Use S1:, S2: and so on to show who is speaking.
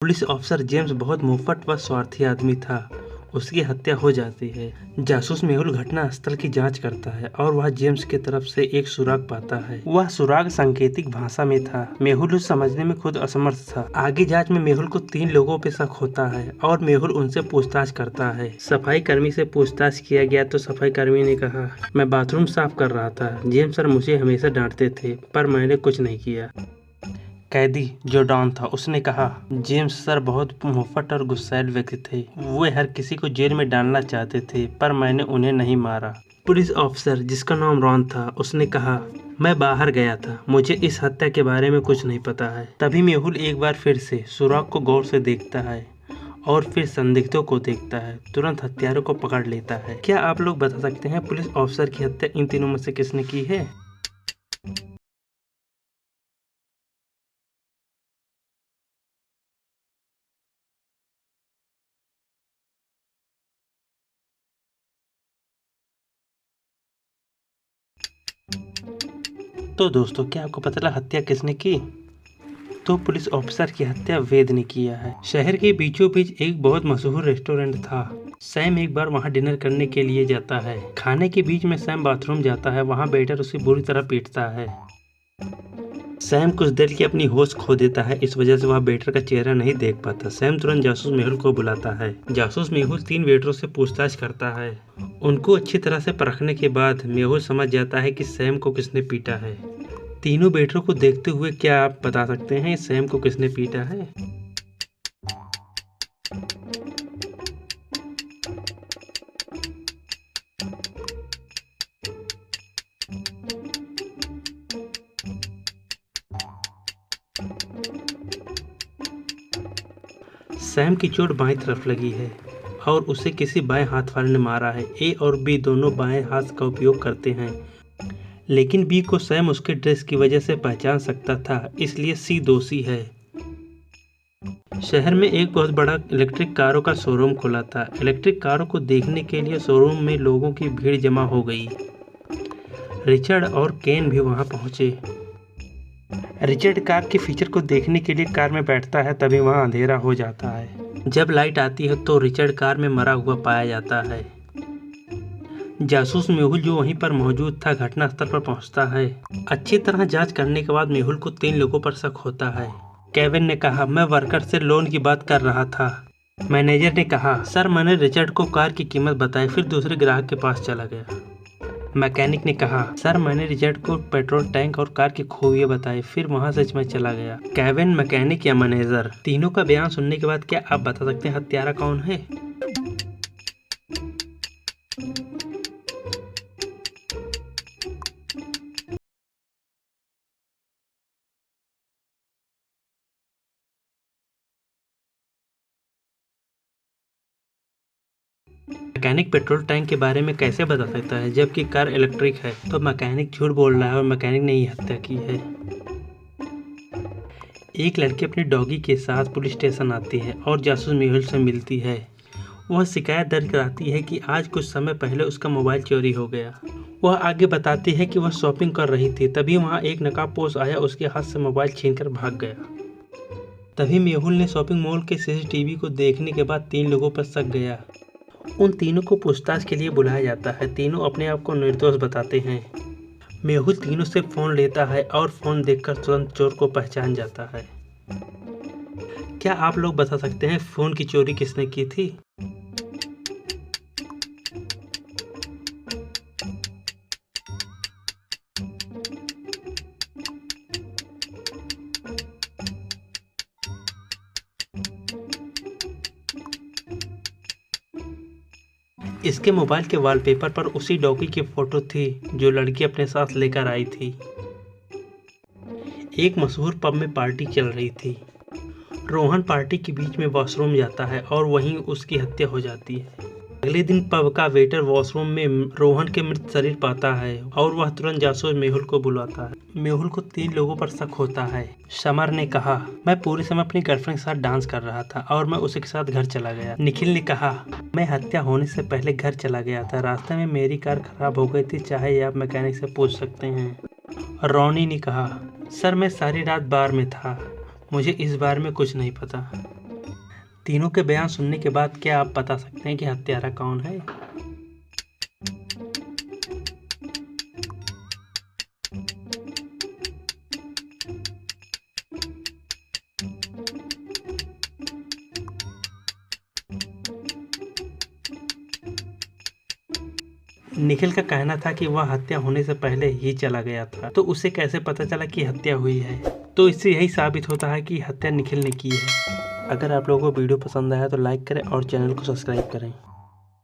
S1: Police officer James बहुत मुफ्त व स्वार्थी आदमी था। उसकी हत्या हो जाती है। जासूस मेहुल घटना स्थल की जांच करता है और वह जेम्स की तरफ से एक सुराग पाता है। वह सुराग सांकेतिक भाषा में था। मेहुल उसे समझने में खुद असमर्थ था। आगे जांच में मेहुल को 3 लोगों पे शक होता है और मेहुल उनसे पूछताछ करता है। सफाई कर्मी से पूछताछ किया गया तो सफाई कर्मी ने कहा, मैं बाथरूम साफ कर रहा था। जेम्स सर मुझे हमेशा डांटते थे पर मैंने कुछ नहीं किया। कैदी जो डॉन था उसने कहा, जेम्स सर बहुत मुफ्त और गुस्सैल व्यक्ति थे। वे हर किसी को जेल में डालना चाहते थे पर मैंने उन्हें नहीं मारा। पुलिस ऑफिसर जिसका नाम रॉन था उसने कहा, मैं बाहर गया था, मुझे इस हत्या के बारे में कुछ नहीं पता है। तभी मेहुल एक बार फिर से सुराग को गौर से देखता है और फिर संदिग्धों को देखता है। तुरंत हत्यारों को पकड़ लेता है। क्या आप लोग बता सकते हैं पुलिस ऑफिसर की हत्या इन तीनों में से किसने की है? तो दोस्तों, क्या आपको पता चला हत्या किसने की? तो पुलिस ऑफिसर की हत्या वेद ने किया है। शहर के बीचों बीच एक बहुत मशहूर रेस्टोरेंट था। सैम एक बार वहां डिनर करने के लिए जाता है। खाने के बीच में सैम बाथरूम जाता है। वहां वेटर उसे बुरी तरह पीटता है। सैम कुछ देर की अपनी होश खो देता है। इस वजह से वह वेटर का चेहरा नहीं देख पाता। सैम तुरंत जासूस मेहुल को बुलाता है। जासूस मेहुल 3 वेटरों से पूछताछ करता है। उनको अच्छी तरह से परखने के बाद मेहुल समझ जाता है कि सैम को किसने पीटा है। तीनों वेटरों को देखते हुए क्या आप बता सकते हैं सैम को किसने पीटा है? सैम की चोट बाएं तरफ लगी है और उसे किसी बाएं हाथ वाले ने मारा है। ए और बी दोनों बाएं हाथ का उपयोग करते हैं, लेकिन बी को सैम उसके ड्रेस की वजह से पहचान सकता था, इसलिए सी दोषी है। शहर में एक बहुत बड़ा इलेक्ट्रिक कारों का शोरूम खुला था। इलेक्ट्रिक कारों को देखने के लिए शोरूम में लोगों की भीड़ जमा हो गई। रिचर्ड और केन भी वहां पहुंचे। रिचर्ड कार के फीचर को देखने के लिए कार में बैठता है। तभी वहां अंधेरा हो जाता है। जब लाइट आती है तो रिचर्ड कार में मरा हुआ पाया जाता है। जासूस मेहुल जो वहीं पर मौजूद था घटनास्थल पर पहुंचता है। अच्छी तरह जांच करने के बाद मेहुल को 3 लोगों पर शक होता है। केविन ने कहा, मैं वर्कर से लोन की बात कर रहा था। मैनेजर ने कहा, सर मैंने रिचर्ड को कार की कीमत बताई फिर दूसरे ग्राहक के पास चला गया। मैकेनिक ने कहा, सर मैंने रिचर्ड को पेट्रोल टैंक और कार की खूबियां बताई फिर वहां से मैं चला गया। केविन, मैकेनिक या मैनेजर, तीनों का बयान सुनने के बाद क्या आप बता सकते हैं हत्यारा कौन है? मैकेनिक पेट्रोल टैंक के बारे में कैसे बता सकता है जबकि कार इलेक्ट्रिक है? तो मैकेनिक झूठ बोल रहा है और मैकेनिक ने ही हत्या की है। एक लड़की अपनी डॉगी के साथ पुलिस स्टेशन आती है और जासूस मेहुल से मिलती है। वह शिकायत दर्ज कराती है कि आज कुछ समय पहले उसका मोबाइल चोरी हो गया। वह आगे बताती है कि वह शॉपिंग कर रही थी। तभी वहां एक नकाबपोश आया, उसके हाथ से मोबाइल छीनकर भाग गया। तभी मेहुल ने शॉपिंग मॉल के सीसीटीवी को देखने के बाद 3 लोगों पर शक गया। उन तीनों को पूछताछ के लिए बुलाया जाता है। तीनों अपने आप को निर्दोष बताते हैं। मेहुल तीनों से फोन लेता है और फोन देखकर तुरंत चोर को पहचान जाता है। क्या आप लोग बता सकते हैं फोन की चोरी किसने की थी? इसके मोबाइल के वॉलपेपर पर उसी डॉगी की फोटो थी जो लड़की अपने साथ लेकर आई थी। एक मशहूर पब में पार्टी चल रही थी। रोहन पार्टी के बीच में वॉशरूम जाता है और वहीं उसकी हत्या हो जाती है। अगले दिन पब का वेटर वॉशरूम में रोहन के मृत शरीर पाता है और वह तुरंत जासूस मेहुल को बुलाता है। मेहुल को 3 लोगों पर शक होता है। समर ने कहा, मैं पूरे समय अपनी गर्लफ्रेंड के साथ डांस कर रहा था और मैं उसी के साथ घर चला गया। निखिल ने कहा, मैं हत्या होने से पहले घर चला गया था। रास्ते में मेरी कार खराब हो गई थी, चाहे आप मैकेनिक से पूछ सकते हैं। रॉनी ने कहा, सर मैं सारी रात बार में था, मुझे इस बारे में कुछ नहीं पता। तीनों के बयान सुनने के बाद क्या आप बता सकते हैं कि हत्यारा कौन है? निखिल का कहना था कि वह हत्या होने से पहले ही चला गया था, तो उसे कैसे पता चला कि हत्या हुई है? तो इससे यही साबित होता है कि हत्या निखिल ने की है। अगर आप लोगों को वीडियो पसंद आया तो लाइक करें और चैनल को सब्सक्राइब करें।